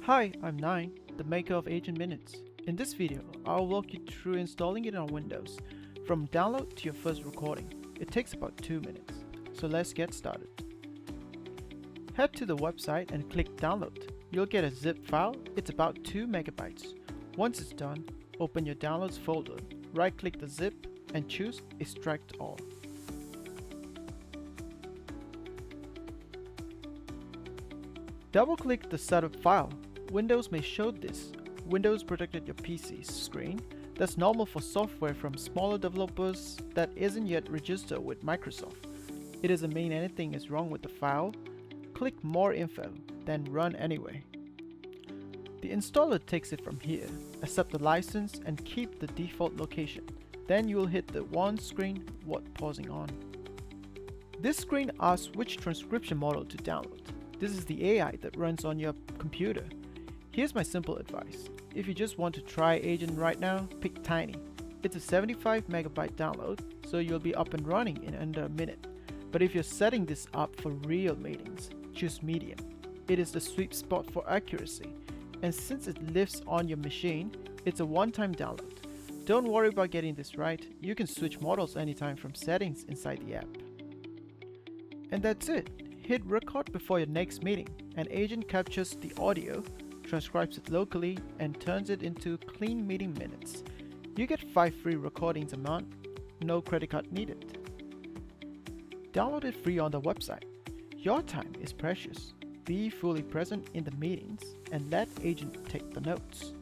Hi, I'm Nine, the maker of Ayjan Minutes. In this video, I'll walk you through installing it on Windows, from download to your first recording. It takes about 2 minutes, so let's get started. Head to the website and click download. You'll get a zip file, it's about 2 megabytes. Once it's done, open your downloads folder, right click the zip and choose extract all. Double click the setup file. Windows may show this. Windows protected your PC's screen. That's normal for software from smaller developers that isn't yet registered with Microsoft. It doesn't mean anything is wrong with the file. Click more info, then run anyway. The installer takes it from here. Accept the license and keep the default location. Then you will hit the one screen while pausing on. This screen asks which transcription model to download. This is the AI that runs on your computer. Here's my simple advice. If you just want to try Ayjan right now, pick Tiny. It's a 75 megabyte download, so you'll be up and running in under a minute. But if you're setting this up for real meetings, choose Medium. It is the sweet spot for accuracy. And since it lives on your machine, it's a one-time download. Don't worry about getting this right. You can switch models anytime from settings inside the app. And that's it. Hit record before your next meeting, and Ayjan captures the audio, transcribes it locally, and turns it into clean meeting minutes. You get 5 free recordings a month, no credit card needed. Download it free on the website. Your time is precious. Be fully present in the meetings and let Ayjan take the notes.